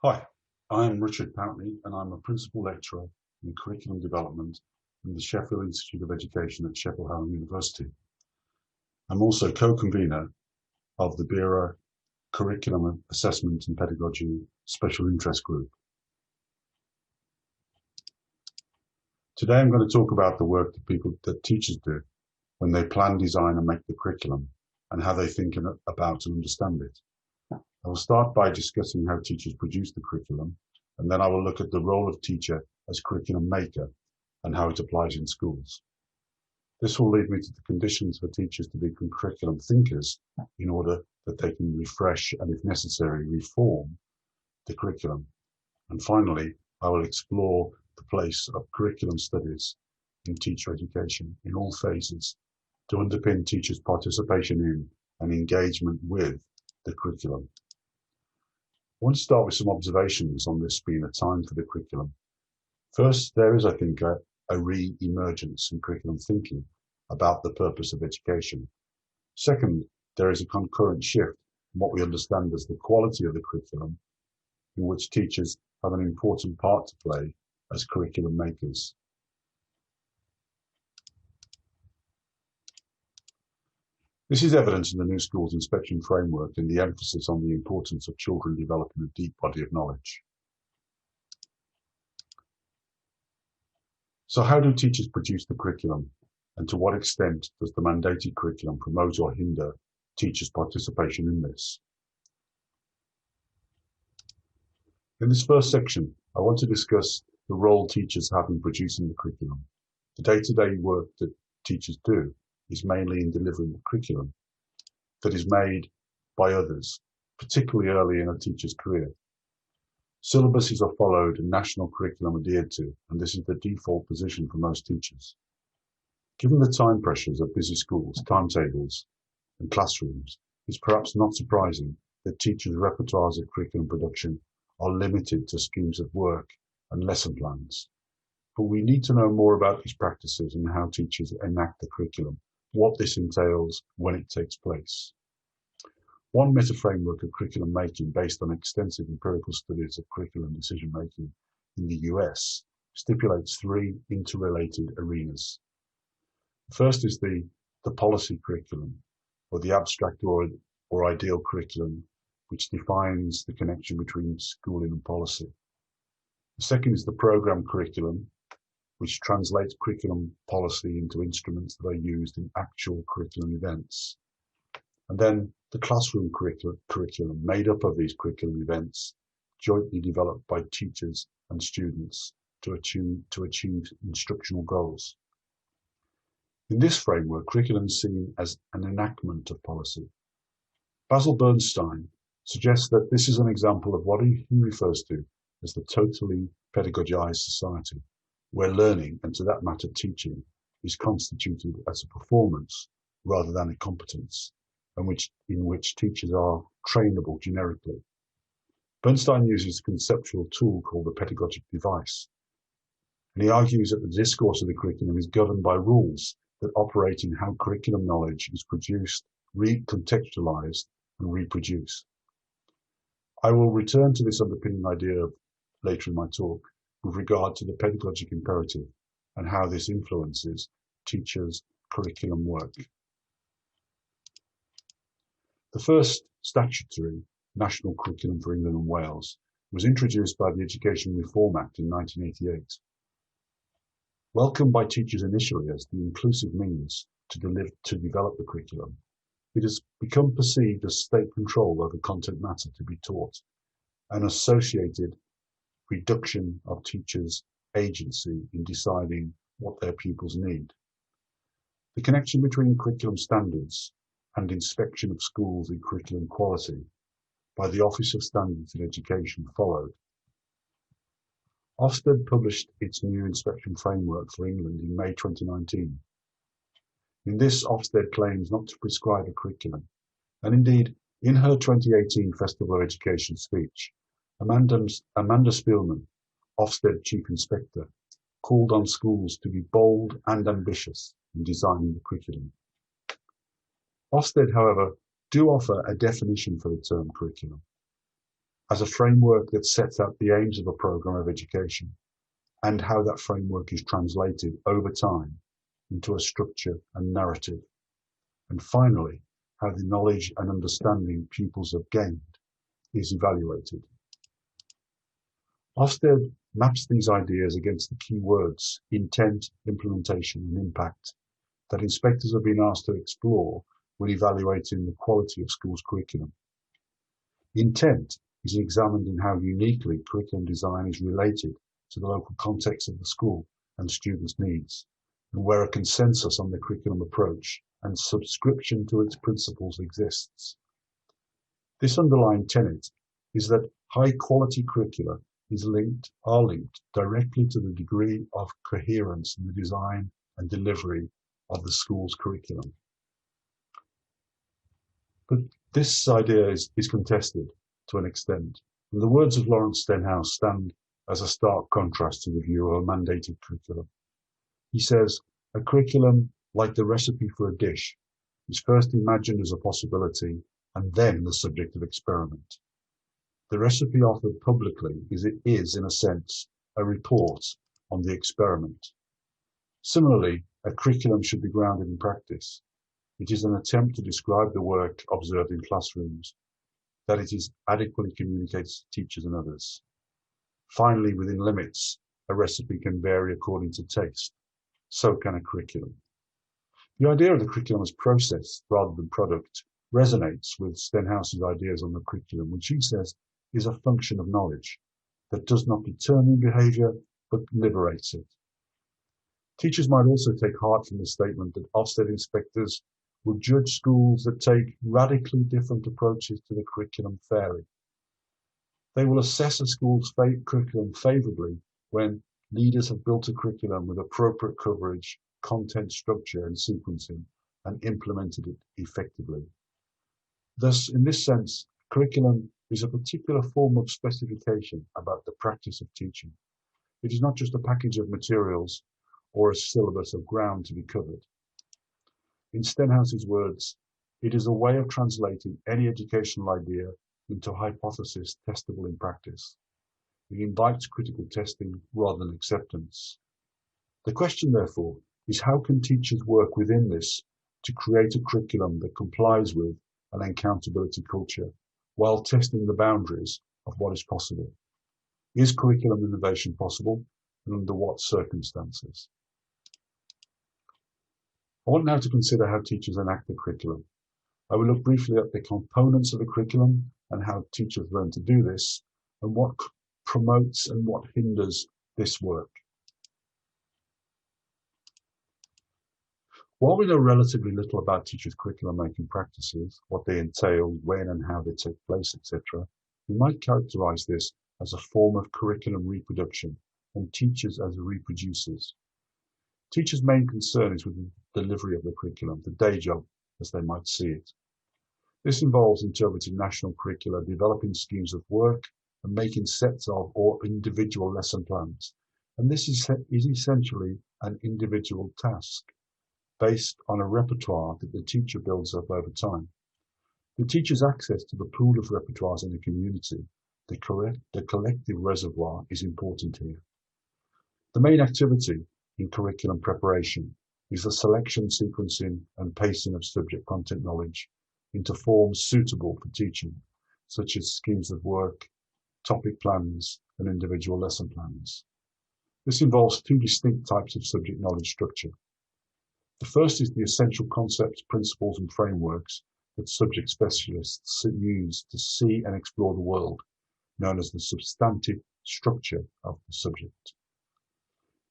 Hi, I'm Richard Pountney and I'm a Principal Lecturer in Curriculum Development in the Sheffield Institute of Education at Sheffield Hallam University. I'm also co-convener of the Bureau Curriculum Assessment and Pedagogy Special Interest Group. Today I'm going to talk about the work that teachers do when they plan, design and make the curriculum and how they think about and understand it. I will start by discussing how teachers produce the curriculum, and then I will look at the role of teacher as curriculum maker and how it applies in schools. This will lead me to the conditions for teachers to become curriculum thinkers in order that they can refresh and, if necessary, reform the curriculum. And finally, I will explore the place of curriculum studies in teacher education in all phases to underpin teachers' participation in and engagement with the curriculum. I want to start with some observations on this being a time for the curriculum. First, there is, I think, a re-emergence in curriculum thinking about the purpose of education. Second, there is a concurrent shift in what we understand as the quality of the curriculum, in which teachers have an important part to play as curriculum makers. This is evident in the New Schools Inspection Framework and the emphasis on the importance of children developing a deep body of knowledge. So how do teachers produce the curriculum, and to what extent does the mandated curriculum promote or hinder teachers' participation in this? In this first section, I want to discuss the role teachers have in producing the curriculum. The day-to-day work that teachers do is mainly in delivering the curriculum that is made by others, particularly early in a teacher's career. Syllabuses are followed and national curriculum adhered to, and this is the default position for most teachers. Given the time pressures of busy schools, timetables, and classrooms, it's perhaps not surprising that teachers' repertoires of curriculum production are limited to schemes of work and lesson plans. But we need to know more about these practices and how teachers enact the curriculum, what this entails, when it takes place. One meta-framework of curriculum making based on extensive empirical studies of curriculum decision making in the US stipulates three interrelated arenas. The first is the policy curriculum, or the abstract or ideal curriculum, which defines the connection between schooling and policy. The second is the program curriculum, which translates curriculum policy into instruments that are used in actual curriculum events. And then the classroom curriculum, made up of these curriculum events, jointly developed by teachers and students to achieve instructional goals. In this framework, curriculum is seen as an enactment of policy. Basil Bernstein suggests that this is an example of what he refers to as the totally pedagogized society, where learning, and to that matter teaching, is constituted as a performance rather than a competence, and in which teachers are trainable generically. Bernstein uses a conceptual tool called the pedagogic device, and he argues that the discourse of the curriculum is governed by rules that operate in how curriculum knowledge is produced, recontextualized, and reproduced. I will return to this underpinning idea later in my talk with regard to the pedagogic imperative and how this influences teachers' curriculum work. The first statutory national curriculum for England and Wales was introduced by the Education Reform Act in 1988. Welcomed by teachers initially as the inclusive means to develop the curriculum, it has become perceived as state control over content matter to be taught, an associated reduction of teachers' agency in deciding what their pupils need. The connection between curriculum standards and inspection of schools in curriculum quality by the Office of Standards in Education followed. Ofsted published its new inspection framework for England in May 2019. In this, Ofsted claims not to prescribe a curriculum, and indeed, in her 2018 Festival of Education speech, Amanda Spielman, Ofsted Chief Inspector, called on schools to be bold and ambitious in designing the curriculum. Ofsted, however, do offer a definition for the term curriculum. as a framework that sets out the aims of a program of education and how that framework is translated over time into a structure and narrative. And finally, how the knowledge and understanding pupils have gained is evaluated. Ofsted maps these ideas against the key words intent, implementation, and impact that inspectors have been asked to explore when evaluating the quality of schools' curriculum. Intent is examined in how uniquely curriculum design is related to the local context of the school and students' needs, and where a consensus on the curriculum approach and subscription to its principles exists. This underlying tenet is that high-quality curricula are linked directly to the degree of coherence in the design and delivery of the school's curriculum. But this idea is contested to an extent, and the words of Lawrence Stenhouse stand as a stark contrast to the view of a mandated curriculum. He says, a curriculum, like the recipe for a dish, is first imagined as a possibility and then the subject of experiment. The recipe offered publicly is, in a sense, a report on the experiment. Similarly, a curriculum should be grounded in practice. It is an attempt to describe the work observed in classrooms, that it is adequately communicated to teachers and others. Finally, within limits, a recipe can vary according to taste. So can a curriculum. The idea of the curriculum as process rather than product resonates with Stenhouse's ideas on the curriculum, which he says is a function of knowledge that does not determine behaviour but liberates it. Teachers might also take heart from the statement that Ofsted inspectors would judge schools that take radically different approaches to the curriculum fairly. They will assess a school's curriculum favourably when leaders have built a curriculum with appropriate coverage, content structure and sequencing, and implemented it effectively. Thus, in this sense, curriculum is a particular form of specification about the practice of teaching. It is not just a package of materials or a syllabus of ground to be covered. In Stenhouse's words, it is a way of translating any educational idea into a hypothesis testable in practice. It invites critical testing rather than acceptance. The question, therefore, is how can teachers work within this to create a curriculum that complies with an accountability culture while testing the boundaries of what is possible? Is curriculum innovation possible, and under what circumstances? I want now to consider how teachers enact the curriculum. I will look briefly at the components of the curriculum and how teachers learn to do this, and what promotes and what hinders this work. While we know relatively little about teachers' curriculum making practices, what they entail, when and how they take place, etc., we might characterize this as a form of curriculum reproduction and teachers as reproducers. Teachers' main concern is with the delivery of the curriculum, the day job, as they might see it. This involves interpreting national curricula, developing schemes of work, and making sets of or individual lesson plans. And this is essentially an individual task based on a repertoire that the teacher builds up over time. The teacher's access to the pool of repertoires in the community, the collective reservoir, is important here. The main activity in curriculum preparation is the selection, sequencing, and pacing of subject content knowledge into forms suitable for teaching, such as schemes of work, topic plans, and individual lesson plans. This involves two distinct types of subject knowledge structure. The first is the essential concepts, principles, and frameworks that subject specialists use to see and explore the world, known as the substantive structure of the subject.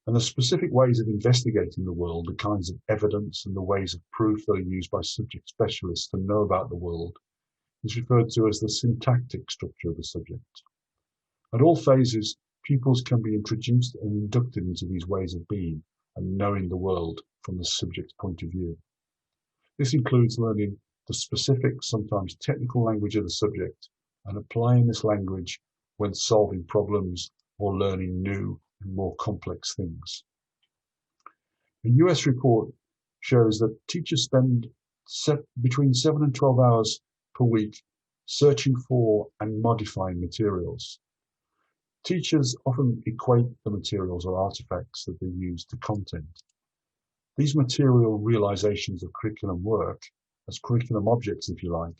And the specific ways of investigating the world, the kinds of evidence and the ways of proof that are used by subject specialists to know about the world, is referred to as the syntactic structure of the subject. At all phases, pupils can be introduced and inducted into these ways of being and knowing the world from the subject's point of view. This includes learning the specific, sometimes technical language of the subject and applying this language when solving problems or learning new and more complex things. A US report shows that teachers spend between 7 and 12 hours per week searching for and modifying materials. Teachers often equate the materials or artifacts that they use to content. These material realizations of curriculum work, as curriculum objects if you like,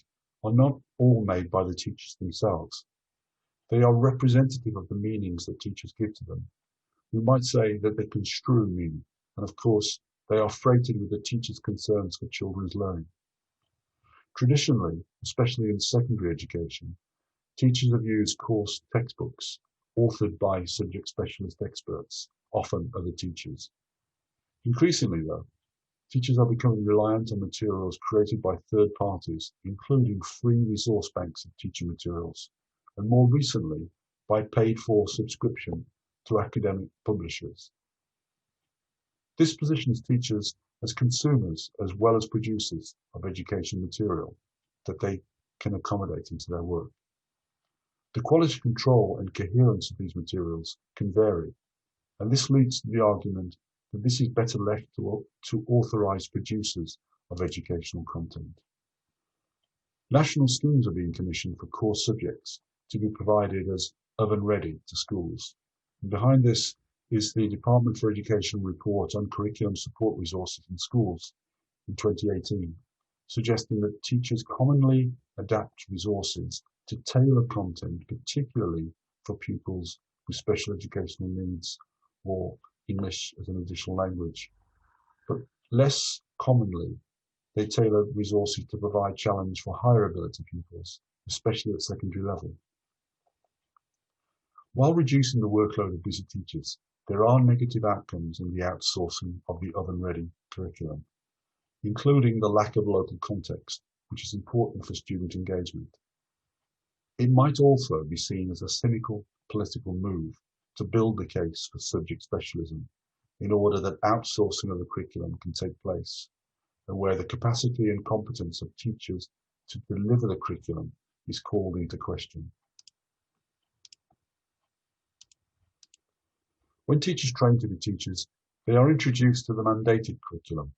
are not all made by the teachers themselves. They are representative of the meanings that teachers give to them. We might say that they construe meaning, and of course, they are freighted with the teacher's concerns for children's learning. Traditionally, especially in secondary education, teachers have used course textbooks authored by subject specialist experts, often other teachers. Increasingly, though, teachers are becoming reliant on materials created by third parties, including free resource banks of teaching materials, and more recently, by paid-for subscription to academic publishers. This positions teachers as consumers as well as producers of education material that they can accommodate into their work. The quality control and coherence of these materials can vary, and this leads to the argument that this is better left to authorised producers of educational content. National schemes are being commissioned for core subjects to be provided as oven-ready to schools. And behind this is the Department for Education report on curriculum support resources in schools in 2018, suggesting that teachers commonly adapt resources to tailor content, particularly for pupils with special educational needs or English as an additional language. But less commonly, they tailor resources to provide challenge for higher ability pupils, especially at secondary level. While reducing the workload of busy teachers, there are negative outcomes in the outsourcing of the oven-ready curriculum, including the lack of local context, which is important for student engagement. It might also be seen as a cynical political move to build the case for subject specialism in order that outsourcing of the curriculum can take place, and where the capacity and competence of teachers to deliver the curriculum is called into question. When teachers train to be teachers, they are introduced to the mandated curriculum.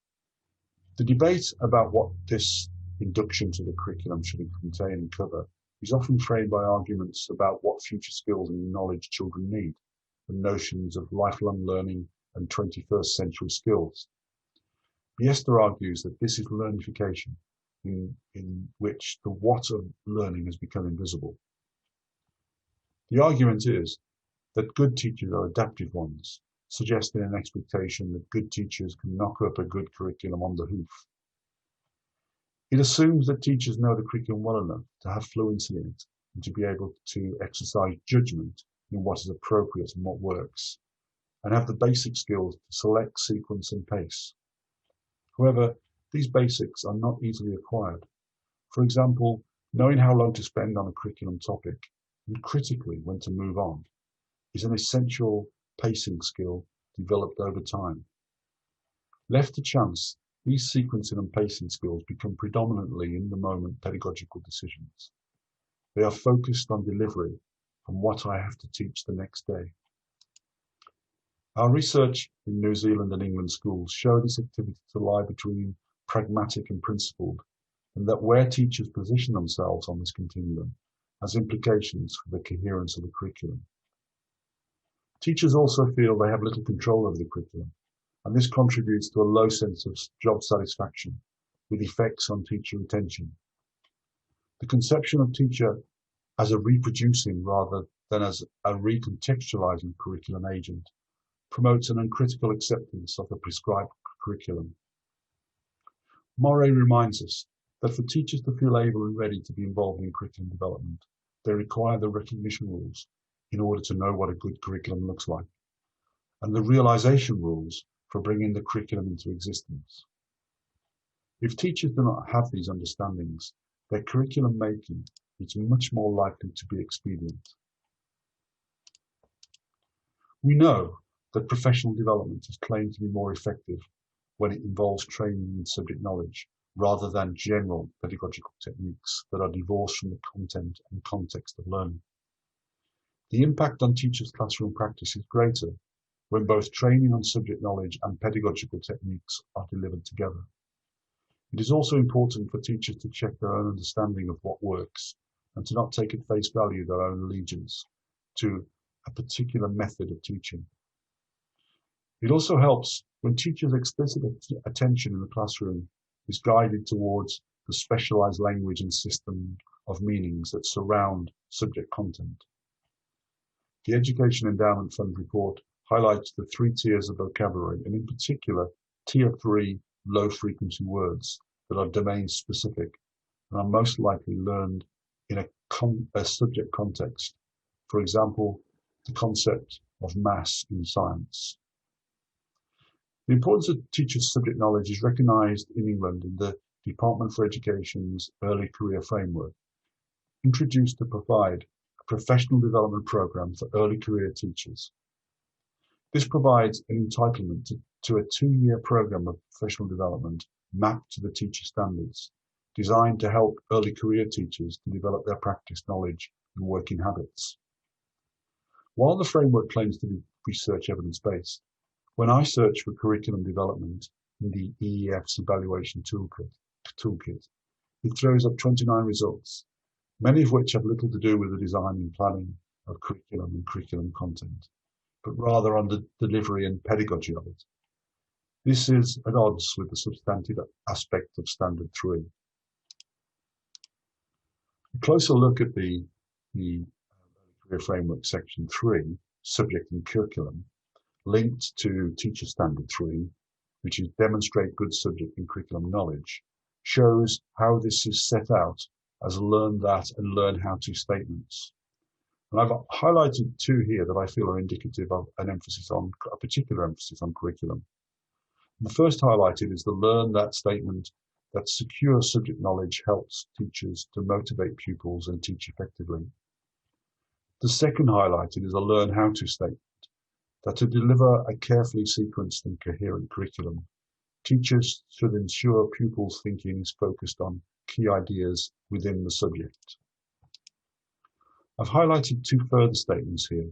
The debate about what this induction to the curriculum should contain and cover is often framed by arguments about what future skills and knowledge children need, and notions of lifelong learning and 21st century skills. Biester argues that this is learnification, in which the what of learning has become invisible. The argument is that good teachers are adaptive ones, suggesting an expectation that good teachers can knock up a good curriculum on the hoof. It assumes that teachers know the curriculum well enough to have fluency in it and to be able to exercise judgment in what is appropriate and what works, and have the basic skills to select, sequence, and pace. However, these basics are not easily acquired. For example, knowing how long to spend on a curriculum topic and critically when to move on is an essential pacing skill developed over time. Left to chance, these sequencing and pacing skills become predominantly in-the-moment pedagogical decisions. They are focused on delivery and what I have to teach the next day. Our research in New Zealand and England schools show this activity to lie between pragmatic and principled, and that where teachers position themselves on this continuum has implications for the coherence of the curriculum. Teachers also feel they have little control over the curriculum, and this contributes to a low sense of job satisfaction, with effects on teacher retention. The conception of teacher as a reproducing rather than as a recontextualizing curriculum agent promotes an uncritical acceptance of the prescribed curriculum. Moray reminds us that for teachers to feel able and ready to be involved in curriculum development, they require the recognition rules in order to know what a good curriculum looks like, and the realization rules for bringing the curriculum into existence. If teachers do not have these understandings, their curriculum making is much more likely to be expedient. We know that professional development is claimed to be more effective when it involves training in subject knowledge rather than general pedagogical techniques that are divorced from the content and context of learning. The impact on teachers' classroom practice is greater when both training on subject knowledge and pedagogical techniques are delivered together. It is also important for teachers to check their own understanding of what works and to not take at face value their own allegiance to a particular method of teaching. It also helps when teachers' explicit attention in the classroom is guided towards the specialized language and system of meanings that surround subject content. The Education Endowment Fund report highlights the 3 tiers of vocabulary, and in particular, Tier 3 low-frequency words that are domain-specific and are most likely learned in a subject context. For example, the concept of mass in science. The importance of teachers' subject knowledge is recognised in England in the Department for Education's Early Career Framework, introduced to provide a professional development programme for early career teachers. This provides an entitlement to a 2-year programme of professional development mapped to the teacher standards, designed to help early career teachers to develop their practice knowledge and working habits. While the framework claims to be research evidence-based, when I search for curriculum development in the EEF's evaluation toolkit, it throws up 29 results, many of which have little to do with the design and planning of curriculum and curriculum content, but rather on the delivery and pedagogy of it. This is at odds with the substantive aspect of Standard 3. A closer look at the Early Career Framework Section 3, Subject and Curriculum, linked to Teacher Standard 3, which is Demonstrate Good Subject and Curriculum Knowledge, shows how this is set out as learn that and learn how to statements. And I've highlighted 2 here that I feel are indicative of a particular emphasis on curriculum. And the first highlighted is the learn that statement that secure subject knowledge helps teachers to motivate pupils and teach effectively. The second highlighted is a learn how to statement that to deliver a carefully sequenced and coherent curriculum, teachers should ensure pupils' thinking is focused on key ideas within the subject. I've highlighted 2 further statements here.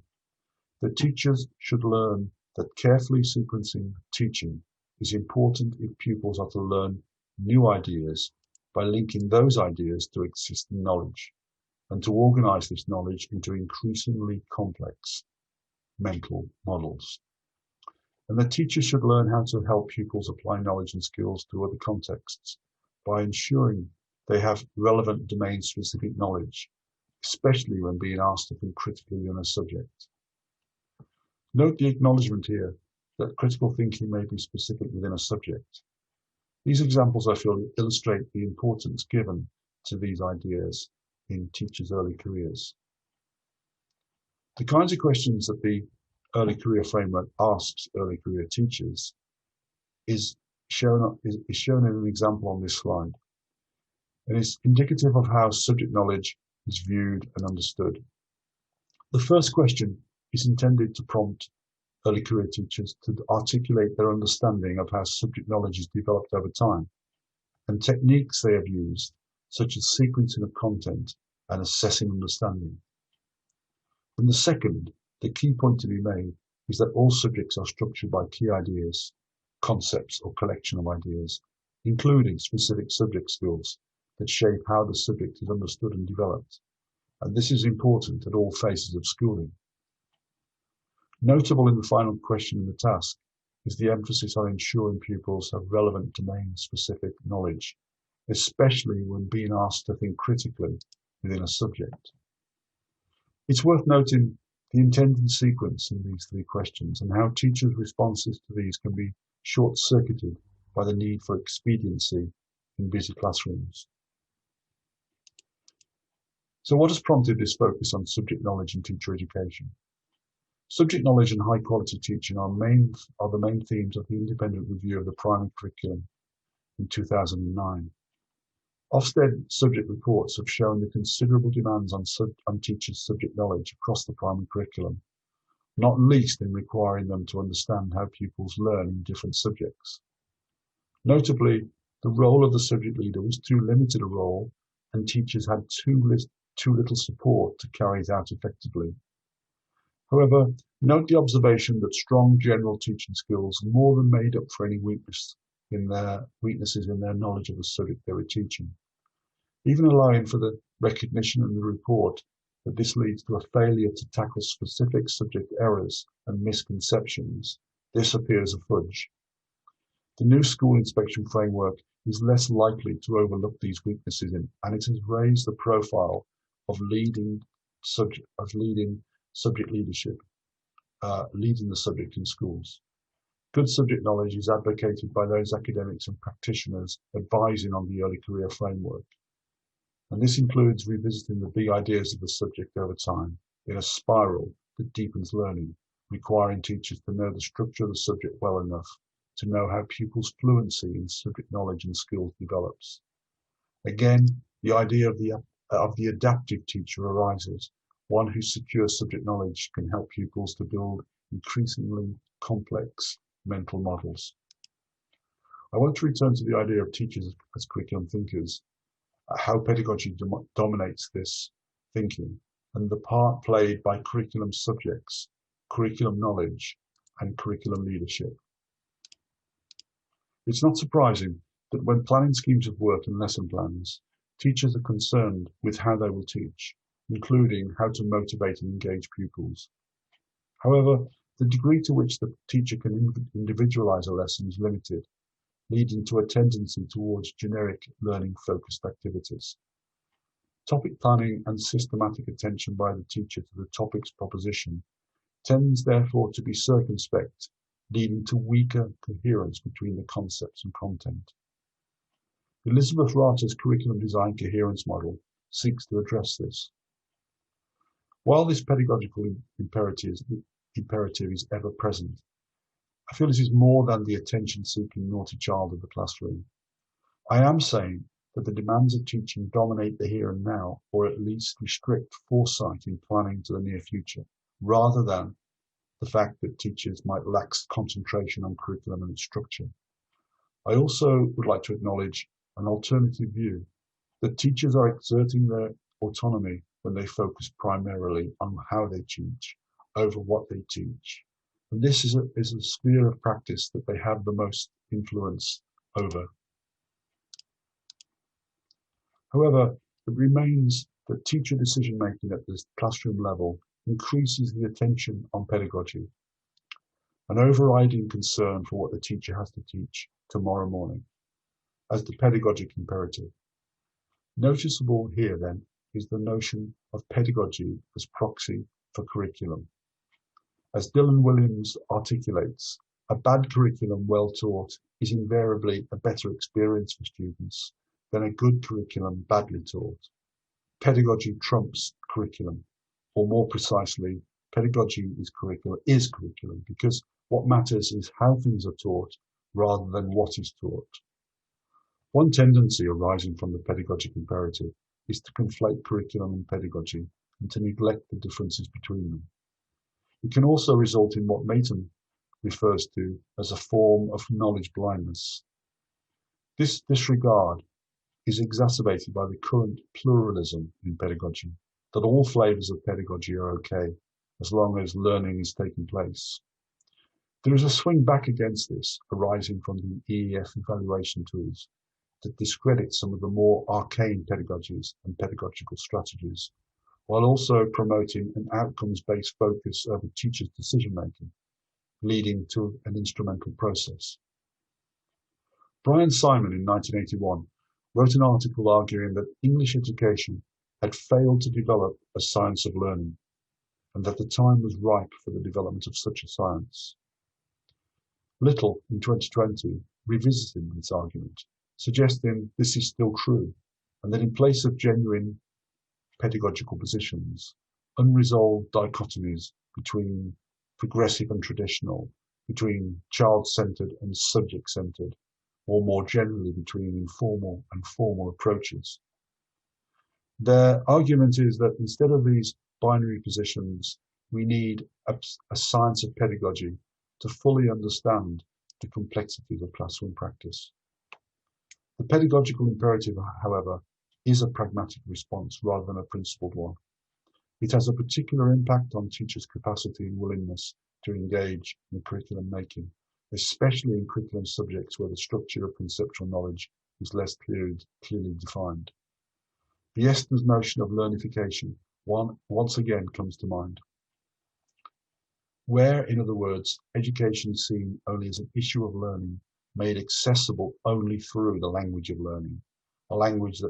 That teachers should learn that carefully sequencing teaching is important if pupils are to learn new ideas by linking those ideas to existing knowledge, and to organise this knowledge into increasingly complex mental models. And that teachers should learn how to help pupils apply knowledge and skills to other contexts by ensuring they have relevant domain-specific knowledge, especially when being asked to think critically on a subject. Note the acknowledgement here that critical thinking may be specific within a subject. These examples, I feel, illustrate the importance given to these ideas in teachers' early careers. The kinds of questions that the Early Career Framework asks early career teachers is shown in an example on this slide. And it's indicative of how subject knowledge is viewed and understood. The first question is intended to prompt early career teachers to articulate their understanding of how subject knowledge is developed over time and techniques they have used, such as sequencing of content and assessing understanding. And the second, the key point to be made, is that all subjects are structured by key ideas, concepts or collection of ideas, including specific subject skills that shape how the subject is understood and developed. And this is important at all phases of schooling. Notable in the final question in the task is the emphasis on ensuring pupils have relevant domain-specific knowledge, especially when being asked to think critically within a subject. It's worth noting the intended sequence in these 3 questions and how teachers' responses to these can be short-circuited by the need for expediency in busy classrooms. So what has prompted this focus on subject knowledge in teacher education? Subject knowledge and high-quality teaching are the main themes of the independent review of the primary curriculum in 2009. Ofsted subject reports have shown the considerable demands on teachers' subject knowledge across the primary curriculum, not least in requiring them to understand how pupils learn in different subjects. Notably, the role of the subject leader was too limited a role, and teachers had too little support to carry it out effectively. However, note the observation that strong general teaching skills more than made up for any weaknesses in their knowledge of the subject they were teaching. even allowing for the recognition in the report that this leads to a failure to tackle specific subject errors and misconceptions. This appears a fudge. The new school inspection framework is less likely to overlook these weaknesses and it has raised the profile of leading subject leadership, leading the subject in schools. Good subject knowledge is advocated by those academics and practitioners advising on the early career framework. And this includes revisiting the big ideas of the subject over time in a spiral that deepens learning, requiring teachers to know the structure of the subject well enough to know how pupils' fluency in subject knowledge and skills develops. Again, the idea of the adaptive teacher arises. One who secures subject knowledge can help pupils to build increasingly complex mental models. I want to return to the idea of teachers as curriculum thinkers, how pedagogy dominates this thinking, and the part played by curriculum subjects, curriculum knowledge, and curriculum leadership. It's not surprising that when planning schemes of work and lesson plans, teachers are concerned with how they will teach, including how to motivate and engage pupils. However, the degree to which the teacher can individualize a lesson is limited, leading to a tendency towards generic learning-focused activities. Topic planning and systematic attention by the teacher to the topic's proposition tends therefore to be circumspect, leading to weaker coherence between the concepts and content. Elizabeth Rata's curriculum design coherence model seeks to address this. While this pedagogical imperative is ever present, I feel this is more than the attention-seeking naughty child of the classroom. I am saying that the demands of teaching dominate the here and now, or at least restrict foresight in planning to the near future, rather than the fact that teachers might lack concentration on curriculum and its structure. I also would like to acknowledge an alternative view that teachers are exerting their autonomy when they focus primarily on how they teach over what they teach. And this is a sphere of practice that they have the most influence over. However, it remains that teacher decision-making at the classroom level increases the attention on pedagogy, an overriding concern for what the teacher has to teach tomorrow morning, as the pedagogic imperative. Noticeable here, then, is the notion of pedagogy as proxy for curriculum. As Dylan Williams articulates, a bad curriculum well taught is invariably a better experience for students than a good curriculum badly taught. Pedagogy trumps curriculum, or more precisely, pedagogy is curriculum, because what matters is how things are taught rather than what is taught. One tendency arising from the pedagogic imperative is to conflate curriculum and pedagogy and to neglect the differences between them. It can also result in what Mayton refers to as a form of knowledge blindness. This disregard is exacerbated by the current pluralism in pedagogy, that all flavors of pedagogy are okay as long as learning is taking place. There is a swing back against this arising from the EEF evaluation tools that discredit some of the more arcane pedagogies and pedagogical strategies, while also promoting an outcomes-based focus over teachers' decision-making, leading to an instrumental process. Brian Simon in 1981 wrote an article arguing that English education had failed to develop a science of learning, and that the time was ripe for the development of such a science. Little, in 2020, revisited this argument, suggesting this is still true, and that in place of genuine pedagogical positions, unresolved dichotomies between progressive and traditional, between child-centered and subject-centered, or more generally between informal and formal approaches. Their argument is that instead of these binary positions, we need a science of pedagogy to fully understand the complexities of classroom practice. The pedagogical imperative, however, is a pragmatic response rather than a principled one. It has a particular impact on teachers' capacity and willingness to engage in curriculum making, especially in curriculum subjects where the structure of conceptual knowledge is less clearly defined. The Eston's notion of learnification once again comes to mind, where, in other words, education is seen only as an issue of learning, made accessible only through the language of learning, a language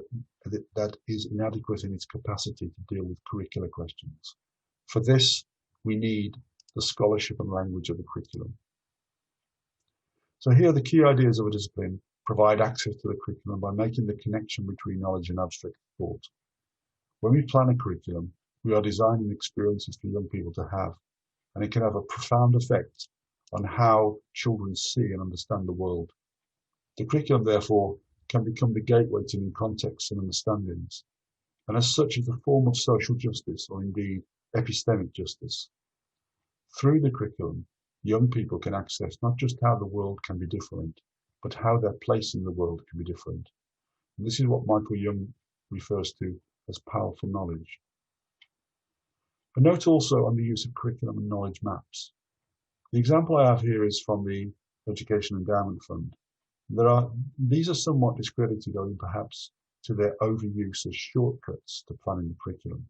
that is inadequate in its capacity to deal with curricular questions. For this, we need the scholarship and language of the curriculum. So here are the key ideas of a discipline: provide access to the curriculum by making the connection between knowledge and abstract thought. When we plan a curriculum, we are designing experiences for young people to have, and it can have a profound effect on how children see and understand the world. The curriculum, therefore, can become the gateway to new contexts and understandings, and as such is a form of social justice, or indeed epistemic justice. Through the curriculum, young people can access not just how the world can be different, but how their place in the world can be different. And this is what Michael Young refers to as powerful knowledge. A note also on the use of curriculum and knowledge maps. The example I have here is from the Education Endowment Fund. These are somewhat discredited, owing perhaps to their overuse as shortcuts to planning the curriculum,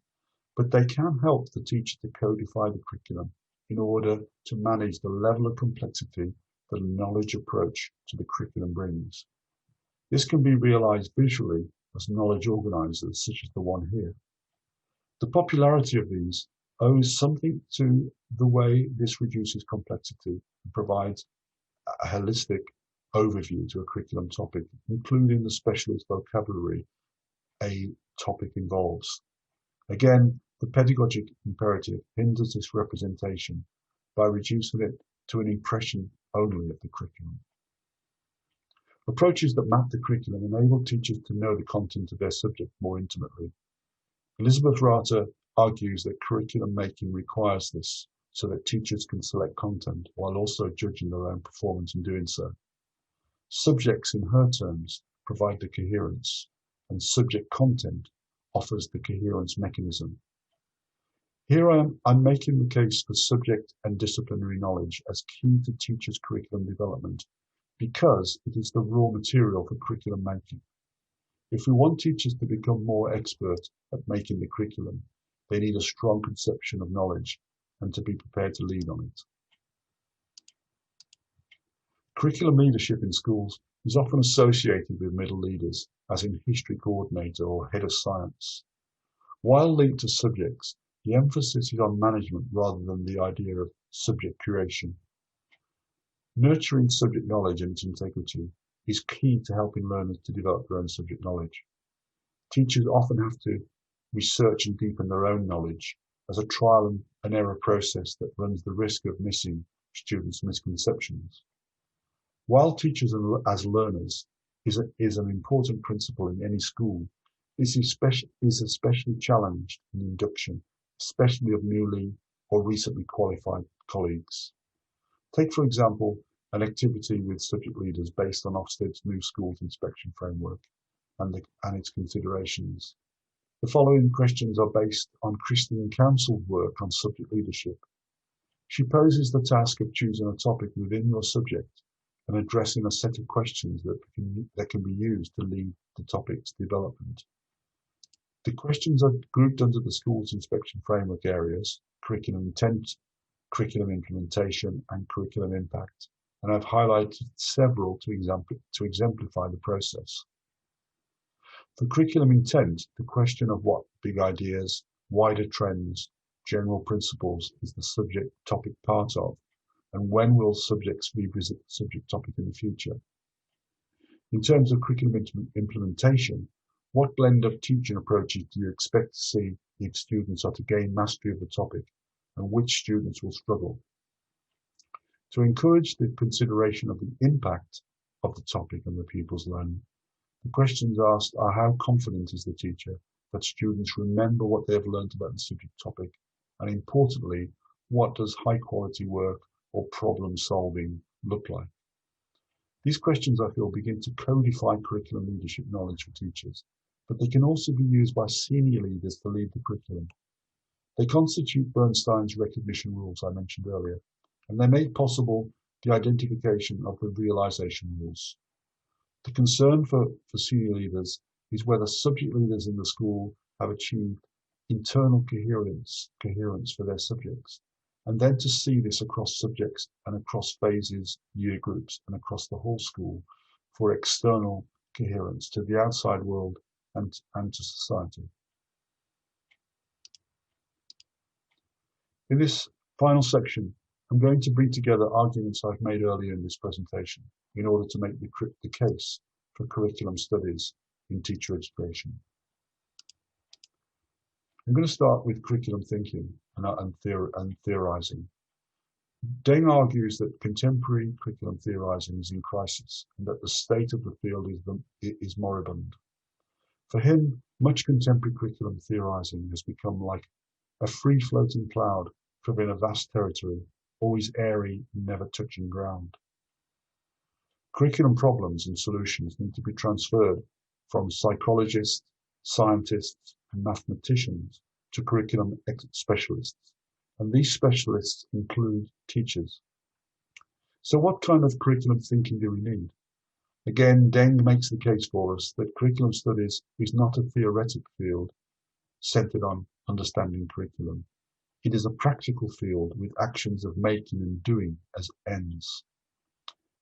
but they can help the teacher to codify the curriculum in order to manage the level of complexity that a knowledge approach to the curriculum brings. This can be realized visually as knowledge organizers, such as the one here. The popularity of these owes something to the way this reduces complexity and provides a holistic overview to a curriculum topic, including the specialist vocabulary a topic involves. Again, the pedagogic imperative hinders this representation by reducing it to an impression only of the curriculum. Approaches that map the curriculum enable teachers to know the content of their subject more intimately. Elizabeth Rata argues that curriculum making requires this so that teachers can select content while also judging their own performance in doing so. Subjects, in her terms, provide the coherence, and subject content offers the coherence mechanism. Here I'm making the case for subject and disciplinary knowledge as key to teachers' curriculum development, because it is the raw material for curriculum making. If we want teachers to become more expert at making the curriculum, they need a strong conception of knowledge and to be prepared to lead on it. Curriculum leadership in schools is often associated with middle leaders, as in history coordinator or head of science. While linked to subjects, the emphasis is on management rather than the idea of subject curation. Nurturing subject knowledge and its integrity is key to helping learners to develop their own subject knowledge. Teachers often have to research and deepen their own knowledge as a trial and error process that runs the risk of missing students' misconceptions. While teachers as learners is an important principle in any school, this is especially challenged in induction, especially of newly or recently qualified colleagues. Take, for example, an activity with subject leaders based on Ofsted's new schools inspection framework and its considerations. The following questions are based on Christine Council's work on subject leadership. She poses the task of choosing a topic within your subject and addressing a set of questions that can be used to lead the topic's development. The questions are grouped under the school's inspection framework areas: curriculum intent, curriculum implementation, and curriculum impact, and I've highlighted several to exemplify the process. For curriculum intent, the question of what big ideas, wider trends, general principles is the subject topic part of, and when will subjects revisit the subject topic in the future. In terms of curriculum implementation, what blend of teaching approaches do you expect to see if students are to gain mastery of the topic, and which students will struggle? To encourage the consideration of the impact of the topic on the pupils' learning, the questions asked are: how confident is the teacher that students remember what they have learned about the subject topic, and importantly, what does high quality work or problem solving look like? These questions, I feel, begin to codify curriculum leadership knowledge for teachers, but they can also be used by senior leaders to lead the curriculum. They constitute Bernstein's recognition rules I mentioned earlier, and they make possible the identification of the realization rules. The concern for senior leaders is whether subject leaders in the school have achieved internal coherence for their subjects, and then to see this across subjects and across phases, year groups, and across the whole school for external coherence to the outside world and to society. In this final section, I'm going to bring together arguments I've made earlier in this presentation in order to make the case for curriculum studies in teacher education. I'm going to start with curriculum thinking and theorizing. Deng argues that contemporary curriculum theorizing is in crisis and that the state of the field is moribund. For him, much contemporary curriculum theorizing has become like a free-floating cloud covering a vast territory, always airy and never touching ground. Curriculum problems and solutions need to be transferred from psychologists, scientists, and mathematicians to curriculum specialists, and these specialists include teachers. So what kind of curriculum thinking do we need? Again, Deng makes the case for us that curriculum studies is not a theoretic field centered on understanding curriculum. It is a practical field with actions of making and doing as ends.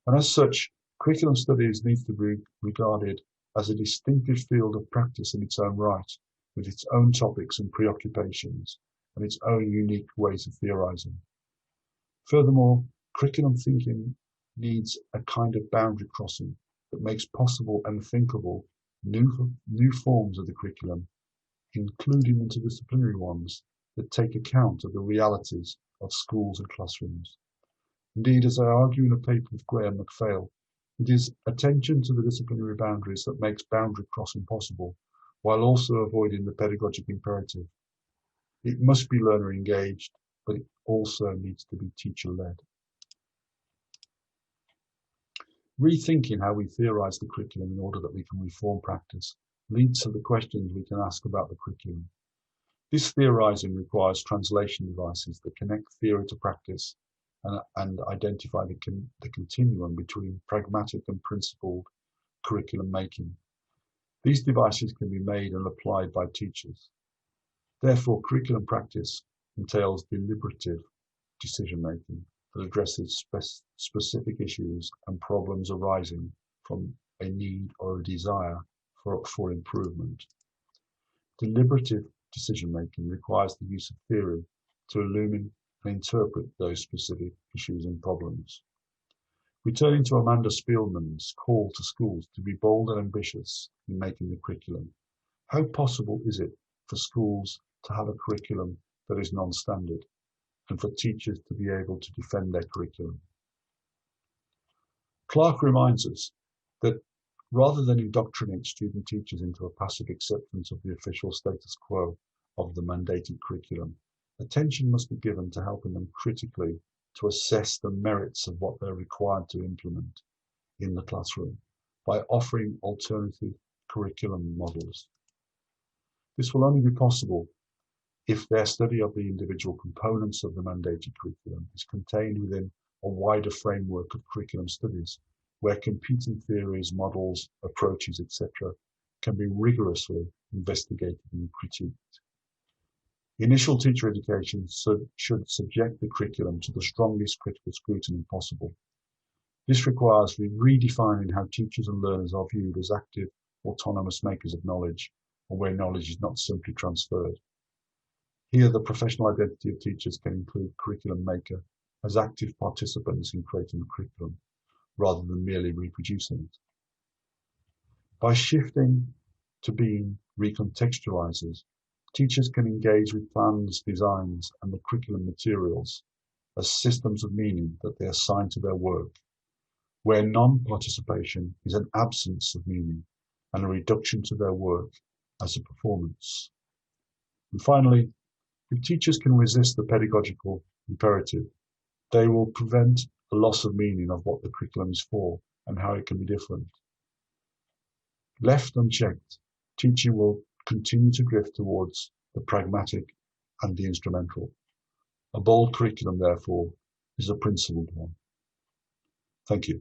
And as such, curriculum studies needs to be regarded as a distinctive field of practice in its own right, with its own topics and preoccupations, and its own unique ways of theorizing. Furthermore, curriculum thinking needs a kind of boundary crossing that makes possible and thinkable new forms of the curriculum, including interdisciplinary ones that take account of the realities of schools and classrooms. Indeed, as I argue in a paper with Graham McPhail, it is attention to the disciplinary boundaries that makes boundary crossing possible, while also avoiding the pedagogic imperative. It must be learner engaged, but it also needs to be teacher led. Rethinking how we theorize the curriculum in order that we can reform practice leads to the questions we can ask about the curriculum. This theorizing requires translation devices that connect theory to practice and identify the continuum between pragmatic and principled curriculum making. These devices can be made and applied by teachers. Therefore, curriculum practice entails deliberative decision making that addresses specific issues and problems arising from a need or a desire for improvement. Deliberative decision-making requires the use of theory to illumine and interpret those specific issues and problems. Returning to Amanda Spielman's call to schools to be bold and ambitious in making the curriculum, how possible is it for schools to have a curriculum that is non-standard and for teachers to be able to defend their curriculum? Clark reminds us that rather than indoctrinate student teachers into a passive acceptance of the official status quo of the mandated curriculum, attention must be given to helping them critically to assess the merits of what they're required to implement in the classroom by offering alternative curriculum models. This will only be possible if their study of the individual components of the mandated curriculum is contained within a wider framework of curriculum studies, where competing theories, models, approaches, etc., can be rigorously investigated and critiqued. Initial teacher education should subject the curriculum to the strongest critical scrutiny possible. This requires redefining how teachers and learners are viewed as active, autonomous makers of knowledge, or where knowledge is not simply transferred. Here, the professional identity of teachers can include curriculum maker as active participants in creating the curriculum, rather than merely reproducing it. By shifting to being recontextualizers, teachers can engage with plans, designs, and the curriculum materials as systems of meaning that they assign to their work, where non-participation is an absence of meaning and a reduction to their work as a performance. And finally, if teachers can resist the pedagogical imperative, they will prevent a loss of meaning of what the curriculum is for and how it can be different. Left unchecked, teaching will continue to drift towards the pragmatic and the instrumental. A bold curriculum, therefore, is a principled one. Thank you.